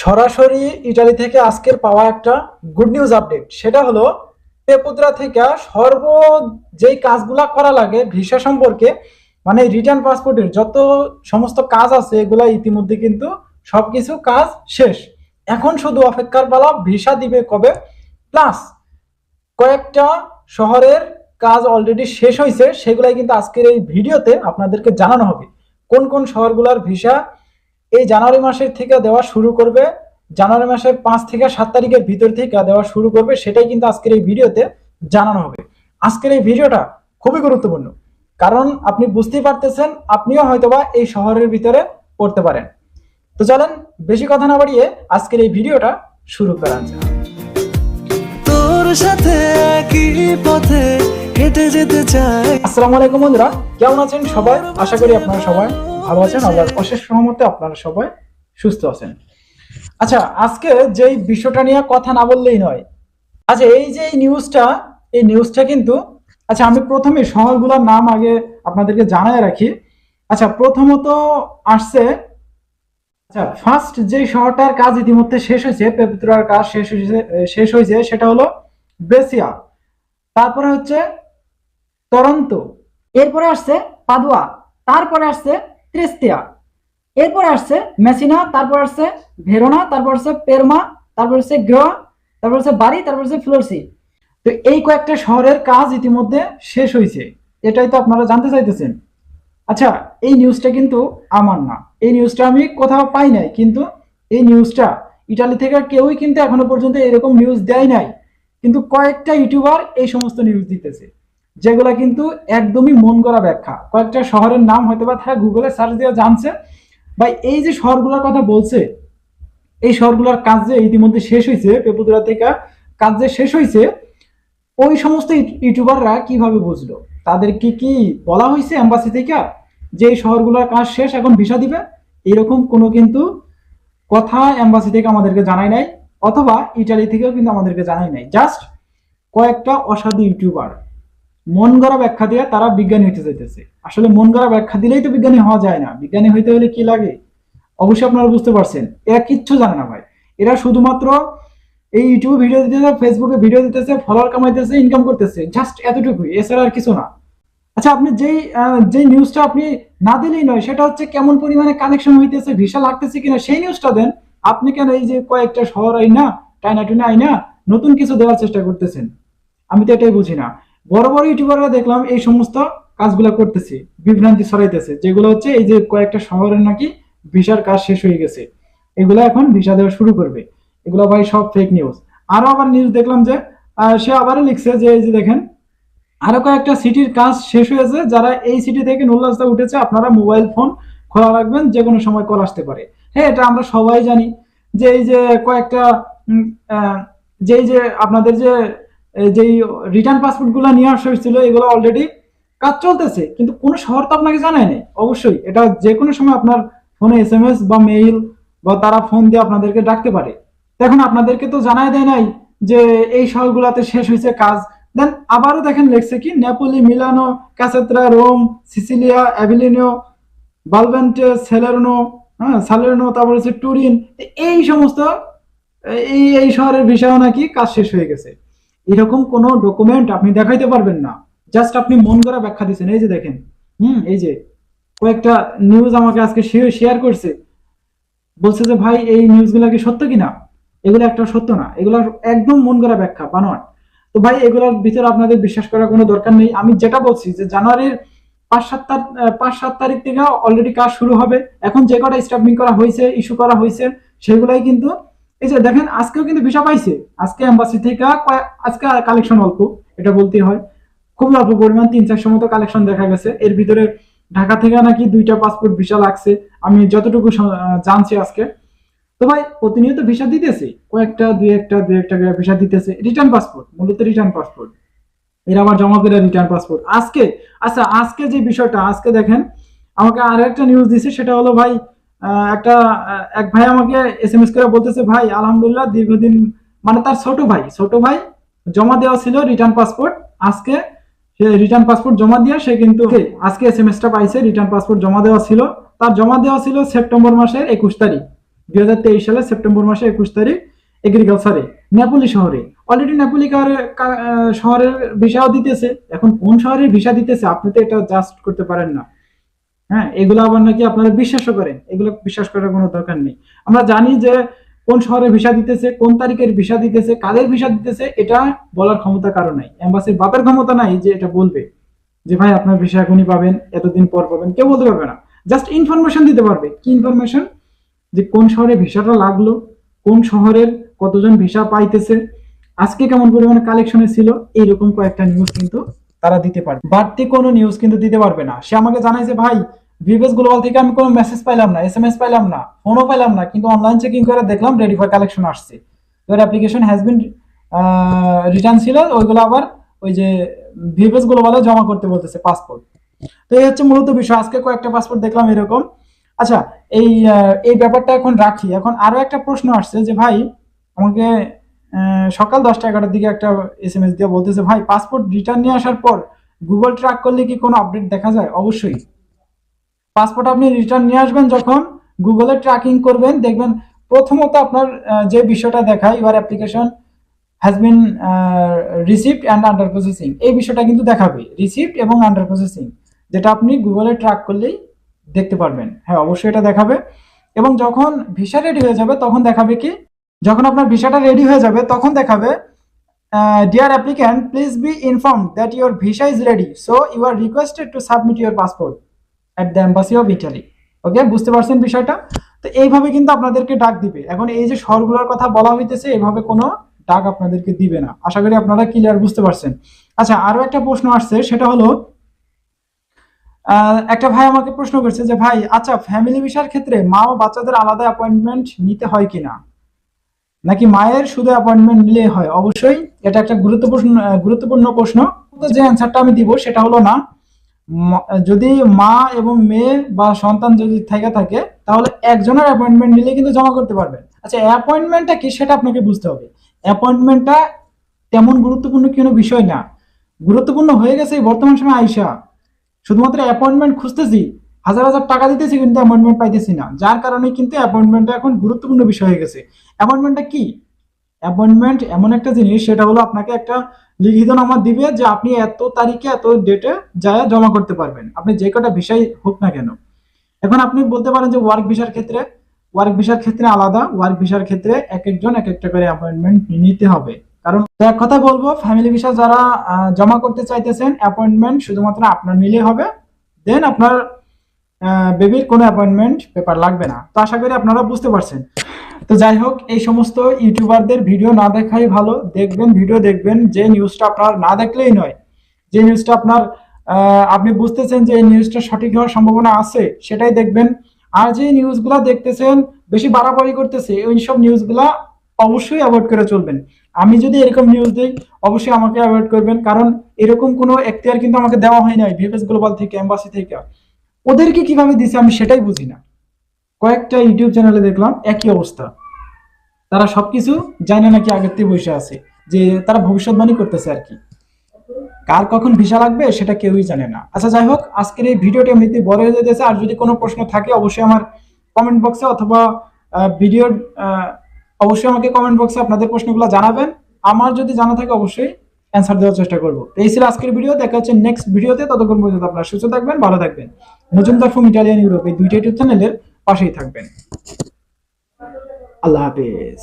সরাসরি ইতালি থেকে আজকের পাওয়া একটা গুড নিউজ আপডেট, সেটা হলো পেপুত্রা থেকে যেই কাজগুলা করা লাগে ভিসা সম্পর্কে, মানে রিটার্ন পাসপোর্টের যত সমস্ত কাজ আছে এগুলা ইতিমধ্যে কিন্তু সবকিছু কাজ শেষ। এখন শুধু অপেক্ষার পালা ভিসা দিবে কবে, প্লাস কয়েকটা শহরের কাজ অলরেডি শেষ হয়েছে, সেগুলাই কিন্তু আজকের এই ভিডিওতে আপনাদেরকে জানানো হবে। কোন কোন শহরগুলোর ভিসা এই জানুয়ারি মাসের থেকে দেওয়া শুরু করবে, জানুয়ারি মাসের 5 থেকে 7 তারিখের ভিতর থেকে দেওয়া শুরু করবে, সেটাই কিন্তু আজকের এই ভিডিওতে জানানো হবে। আজকের এই ভিডিওটা খুবই গুরুত্বপূর্ণ, কারণ আপনি বুঝতেই পারতেছেন আপনিও হয়তোবা এই শহরের ভিতরে পড়তে পারেন। তো চলেন বেশি কথা না বাড়িয়ে আজকের এই ভিডিওটা শুরু করা যাক। তোর সাথে একই পথে হেঁটে যেতে চাই। আসসালামু আলাইকুম বন্ধুরা, কেমন আছেন সবাই? আশা করি আপনারা সবাই ভালো আছেন, আল্লাহর অশেষ রহমতে আপনারা সবাই সুস্থ আছেন। আচ্ছা, আজকে যেই বিষয়টা নিয়ে কথা না বললেই নয়। আচ্ছা, এই যে এই নিউজটা কিন্তু, আচ্ছা আমি প্রথমে শহরগুলোর নাম আগে আপনাদেরকে জানায় রাখি। আচ্ছা, প্রথমত আসছে, আচ্ছা ফার্স্ট যে শহরটার কাজ ইতিমধ্যে শেষ হয়েছে, পেপুত্রার কাজ শেষ হয়েছে সেটা হলো ব্রেসিয়া। তারপরে হচ্ছে টরন্টো, এরপরে আসছে পাদুয়া, তারপরে আসছে ত্রিস্তিয়া, এরপরে আসছে মেসিনা, তারপর আসছে ভেরোনা, তারপর আসছে পেরমা, তারপর আসছে গ্রোয়া, তারপর আসছে বাড়ি, তারপর আসছে ফ্লোরসি। তো এই কয়েকটা শহরের কাজ ইতিমধ্যে শেষ হয়েছে, এটাই তো আপনারা জানতে চাইতেছেন। আচ্ছা, এই নিউজটা কিন্তু আমার না, এই নিউজটা আমি কোথাও পাই নাই, কিন্তু এই নিউজটা ইটালি থেকে কেউই কিন্তু এখনো পর্যন্ত এরকম নিউজ দেয় নাই, কিন্তু কয়েকটা ইউটিউবার এই সমস্ত নিউজ দিতেছে, যেগুলা কিন্তু একদমই মন করা ব্যাখ্যা। কয়েকটা শহরের নাম হয়তো বা তারা গুগলে সার্চ দিয়ে জানছে, বা এই যে শহরগুলোর কথা বলছে, এই শহরগুলোর কাজ যে ইতিমধ্যে শেষ হয়েছে, পেপুতুরা থেকে কাজ যে শেষ হয়েছে, ওই সমস্ত ইউটিউবাররা কিভাবে বুঝলো? তাদের কি বলা হয়েছে এম্বাসি থেকে যে এই শহরগুলোর কাজ শেষ, এখন ভিসা দিবে? এরকম কোনো কিন্তু কথা এম্বাসি থেকে আমাদেরকে জানায় নাই, অথবা ইটালি থেকেও কিন্তু আমাদেরকে জানায় নাই। জাস্ট কয়েকটা অসাধু ইউটিউবার মন গড়া ব্যাখ্যা দিয়ে তারা বিজ্ঞানী হইতে চাইতেছে। আসলে মন গড়া ব্যাখ্যা দিলেই তো বিজ্ঞানী হওয়া যায় না, বিজ্ঞানী হইতে হলে কি লাগে অবশ্যই আপনারা বুঝতে পারছেন। এরা কিচ্ছু জানে না ভাই, এরা শুধুমাত্র এই ইউটিউবে ভিডিও দিতেছে, ফেসবুকে ভিডিও দিতেছে, ফলোয়ার কামাইতেছে, ইনকাম করতেছে, জাস্ট এতটুকুই, এছাড়া আর কিছু না। আচ্ছা, আপনি যেই নিউজটা আপনি না দিলেই নয়, সেটা হচ্ছে কেমন পরিমাণে কানেকশন হইতেছে, ভিসা লাগতেছে কিনা, সেই নিউজটা দেন। আপনি কেন এই যে কয়েকটা শহর আইনা টাইনা টুনা আইনা নতুন কিছু দেওয়ার চেষ্টা করতেছেন? আমি তো এটাই বুঝি না। বড় বড় ইউটিউবাররা দেখলাম এই সমস্ত কাজগুলা করতেছে, বিভ্রান্তি ছড়াইতেছে, যেগুলো হচ্ছে এই যে কয়েকটা শহরের নাকি ভিসার কাজ শেষ হয়ে গেছে, এগুলো এখন ভিসা দেওয়া শুরু করবে। এগুলো ভাই সব ফেক নিউজ। আরো আবার নিউজ দেখলাম যে সে আবারও লিখছে যে এই যে দেখেন, আরো কয়েকটা সিটির কাজ শেষ হয়েছে, যারা এই সিটি থেকে নুল্লাস্তা উঠেছে আপনারা মোবাইল ফোন খোলা রাখবেন, যে কোনো সময় কল আসতে পারে। হ্যাঁ, এটা আমরা সবাই জানি যে এই যে কয়েকটা যে আপনাদের যে রিটার্ন পাসপোর্ট গুলো নিয়ে আসা হয়েছিল, এগুলো অলরেডি কাজ চলতেছে, কিন্তু কোনো শহর তো আপনাকে জানায় নাই। অবশ্যই এটা যে কোনো সময় আপনার ফোনে SMS বা মেইল বা তারা ফোন দিয়ে আপনাদেরকে ডাকতে পারে। এখন আপনাদেরকে তো জানায় দেয় নাই যে এই শহরগুলোতে শেষ হয়েছে কাজ। দেন আবারও দেখেন লেখছে কি নেপোলি, মিলানো, ক্যাসেত্রা, রোম, সিসিলিয়া, অ্যাভিলিনো, বালভেন্টে, সালেরনো, তারপর হচ্ছে টুরিন, এই সমস্ত এই শহরের ভিসাও নাকি কাজ শেষ হয়ে গেছে। এরকম কোনো ডকুমেন্ট আপনি দেখাইতে পারবেন না, জাস্ট আপনি মন করা ব্যাখ্যা দিচ্ছেন। এই যে দেখেন, এই যে কয়েকটা নিউজ আমাকে আজকে শেয়ার করছে, বলছে যে ভাই এই নিউজগুলো কি সত্য কিনা? এগুলো একটা সত্য না, এগুলো একদম মন করা ব্যাখ্যা, বানোয়াট। তো ভাই এগুলোর ভিতরে আপনাদের বিশ্বাস করার কোনো দরকার নেই। আমি যেটা বলছি যে জানুয়ারির 5-7 তারিখ থেকে অলরেডি কাজ শুরু হবে। এখন যে কটা স্টাফিং করা হয়েছে, ইস্যু করা হয়েছে, সেগুলাই কিন্তু এই যে দেখেন আজকেও কিন্তু ভিসা পাইছে। আজকে এম্বাসি থেকে আজকে কালেকশন অল্প, এটা বলতেই হয়, খুব অল্প পরিমাণ, 3-400 মতো কালেকশন দেখা গেছে। এর ভিতরে ঢাকা থেকে নাকি 2টা পাসপোর্ট ভিসা লাগছে, আমি যতটুকু জানছি আজকে। তো ভাই প্রতিনিয়ত ভিসা দিতেছে, কয়েকটা দুই একটা করে ভিসা দিতেছে, রিটার্ন পাসপোর্ট, মূলত রিটার্ন পাসপোর্ট, এরা আবার জমা করে রিটার্ন পাসপোর্ট আজকে। আচ্ছা, আজকে যে বিষয়টা, আজকে দেখেন আমাকে আর একটা নিউজ দিছে, সেটা হলো ভাই এক ভাই আমাকে SMS করে বলতেছে, ভাই আলহামদুলিল্লাহ দীর্ঘদিন, মানে তার ছোট ভাই জমা দেওয়া ছিল রিটার্ন পাসপোর্ট, আজকে সে রিটার্ন পাসপোর্ট জমা দিয়ে সে কিন্তু আজকে SMS টা পাইছে। রিটার্ন পাসপোর্ট জমা দেওয়া ছিল, তার জমা দেওয়া ছিল সেপ্টেম্বর মাসের 21 তারিখ, 2023 সালে সেপ্টেম্বর মাসে 21 তারিখ এগ্রিকালচারে নেপোলি শহরে অলরেডি নেপোলি শহরের ভিসাও দিতেছে। এখন কোন শহরের ভিসা দিতেছে আপনি তো এটা জাস্ট করতে পারেন না। হ্যাঁ, এগুলো আবার নাকি আপনারা বিশ্বাসও করেন, এগুলো বিশ্বাস করার কোনো দরকার নেই। আমরা জানি যে কোন শহরে ভিসা দিতেছে, কোন তারিখের ভিসা দিতেছে, কাদের ভিসা দিতেছে, এটা বলার ক্ষমতা কারো নাই। এম্বাসির বাপের ক্ষমতা নাই যে এটা বলবে যে ভাই আপনার ভিসা এখনই পাবেন, এতদিন পর পাবেন, কেউ বলতে পারবে না। জাস্ট ইনফরমেশন দিতে পারবে। কি ইনফরমেশন? যে কোন শহরে ভিসাটা লাগলো, কোন শহরের কতজন ভিসা পাইতেছে, আজকে কেমন পরিমাণে কালেকশনে ছিল, এইরকম কয়েকটা নিউজ কিন্তু তারা দিতে পারবে। বাড়তি কোনো নিউজ কিন্তু দিতে পারবে না। সে আমাকে জানায় যে ভাই ভিভেস গ্লোবাল থেকে আমি কোনো মেসেজ পাইলাম না, SMS পাইলাম না, ফোনও পাইলাম না, কিন্তু অনলাইন চেকিং করে দেখলাম রেডি ফর কালেকশন আসছে, তোর অ্যাপ্লিকেশন হ্যাজ বিন রিটার্ন ছিল, ওইগুলো আবার ওই যে ভিভেস গ্লোবালে জমা করতে বলতেছে পাসপোর্ট। তো এই হচ্ছে মূলত বিষয়। আজকে কয়েকটা পাসপোর্ট দেখলাম এরকম। আচ্ছা, এই ব্যাপারটা এখন রাখি। এখন আরো একটা প্রশ্ন আসছে যে ভাই আমাকে সকাল 10টা-11টার দিকে একটা SMS দিয়ে বলতেছে ভাই পাসপোর্ট রিটার্ন নিয়ে আসার পর গুগল ট্র্যাক করলে কি কোনো আপডেট দেখা যায়? অবশ্যই। পাসপোর্ট আপনি রিটার্ন নিয়ে আসবেন, যখন গুগলে ট্র্যাকিং করবেন দেখবেন প্রথমত আপনার যে বিষয়টা দেখায় your application has been received and under processing, এই বিষয়টা কিন্তু দেখাবে রিসিভড এবং আন্ডার প্রসেসিং, যেটা আপনি গুগলে ট্র্যাক করলেই দেখতে পারবেন। হ্যাঁ, অবশ্যই এটা দেখাবে। এবং যখন ভিসা রেডি হয়ে যাবে তখন দেখাবে কি, যখন আপনার ভিসাটা রেডি হয়ে যাবে তখন দেখাবে dear applicant please be informed that your visa is ready so you are requested to submit your passport at the embassy of Italy. Okay, বুঝতে পারছেন বিষয়টা? তো এইভাবে কিন্তু আপনাদেরকে ডাক দিবে। এখন এই যে শহরগুলোর কথা বলা হইতেছে, এইভাবে কোনো ডাক আপনাদেরকে দিবে না। আশা করি আপনারা ক্লিয়ার বুঝতে পারছেন। আচ্ছা, আরো একটা প্রশ্ন আসছে, সেটা হলো একটা ভাই আমাকে প্রশ্ন করছে যে ভাই আচ্ছা ফ্যামিলি ভিসার ক্ষেত্রে মা ও বাচ্চাদের আলাদা অ্যাপয়েন্টমেন্ট নিতে হয় কিনা, নাকি মায়ের শুধু অ্যাপয়েন্টমেন্ট নিলেই হয়? অবশ্যই এটা একটা গুরুত্বপূর্ণ প্রশ্ন। তো যে অ্যান্সারটা আমি দিব সেটা হলো না। যদি মা এবং মেয়ে বা সন্তান যদি থেকে থাকে তাহলে একজনের অ্যাপয়েন্টমেন্ট নিলে কিন্তু জমা করতে পারবেন। আচ্ছা, অ্যাপয়েন্টমেন্টটা কি সেটা আপনাকে বুঝতে হবে। অ্যাপয়েন্টমেন্টটা তেমন গুরুত্বপূর্ণ কোনো বিষয় না। গুরুত্বপূর্ণ হয়ে গেছে এই বর্তমান সময় আইসা শুধুমাত্র অ্যাপয়েন্টমেন্ট খুঁজতেছি, হাজার হাজার টাকা দিতেছি কিন্তু অ্যাপয়েন্টমেন্ট পাইতেছি না, যার কারণে কিন্তু অ্যাপয়েন্টমেন্টটা এখন গুরুত্বপূর্ণ বিষয় হয়ে গেছে। অ্যাপয়েন্টমেন্টটা কি? অ্যাপয়েন্টমেন্ট এমন একটা জিনিস, সেটা হলো আপনাকে একটা লিখিত নামা দিবে যে আপনি এত তারিখে এত ডেটে যায় জমা করতে পারবেন, আপনি যে কটা ভিসাই হোক না কেন। এখন আপনি বলতে পারেন যে ওয়ার্ক ভিসার ক্ষেত্রে আলাদা, ওয়ার্ক ভিসার ক্ষেত্রে এক একজন এক একটা করে অ্যাপয়েন্টমেন্ট নিতে হবে। কারণ এক কথা বলবো, ফ্যামিলি ভিসা যারা জমা করতে চাইতেছেন অ্যাপয়েন্টমেন্ট শুধুমাত্র আপনার নিলে হবে, দেন আপনার বেবির কোনো অ্যাপয়েন্টমেন্ট পেপার লাগবে না। তো আশা করি আপনারা বুঝতে পারছেন। তো যাই হোক, এই সমস্ত ইউটিউবারদের ভিডিও না দেখাই ভালো। দেখবেন, ভিডিও দেখবেন, যে নিউজটা আপনার না দেখলেই নয়, যে নিউজটা আপনার আপনি বুঝতেছেন যে এই নিউজটা সঠিক হওয়ার সম্ভাবনা আছে সেটাই দেখবেন। আর যে নিউজগুলা দেখতেছেন বেশি বাড়াবাড়ি করতেছে ওই সব নিউজগুলা অবশ্যই অ্যাভয়েড করে চলবেন। আমি যদি এরকম নিউজ দিই অবশ্যই আমাকে অ্যাভয়েড করবেন, কারণ এরকম কোনো এখতিয়ার কিন্তু আমাকে দেওয়া হয় নাই ভিভেস গ্লোবাল থেকে, এম্বাসি থেকে। ওদেরকে কিভাবে দিছে আমি সেটাই বুঝি না। কয়েকটা ইউটিউব চ্যানেলে দেখলাম একই অবস্থা, তারা সবকিছু জানে নাকি আগের থেকে বসে আছে, যে তারা ভবিষ্যৎবাণী করতেছে আর কি। কার কখন ভিসা লাগবে সেটা কেউই জানে না। আচ্ছা, যাই হোক, আজকের এই ভিডিওটি এমনিতে বড় হয়ে যেতেছে। আর যদি কোনো প্রশ্ন থাকে অবশ্যই আমার কমেন্ট বক্সে অথবা ভিডিওর অবশ্যই আমাকে কমেন্ট বক্সে আপনাদের প্রশ্নগুলো জানাবেন। আমার যদি জানা থাকে অবশ্যই অ্যান্সার দেওয়ার চেষ্টা করবো। এই ছিল আজকের ভিডিও। দেখা হচ্ছে নেক্সট ভিডিওতে। ততক্ষণ পর্যন্ত আপনারা সুস্থ থাকবেন, ভালো থাকবেন। মজুমদার ফ্রম ইটালিয়ান ইউরোপ এই দুইটা ইউটিউব চ্যানেলের পাশেই থাকবেন। আল্লাহ হাফেজ।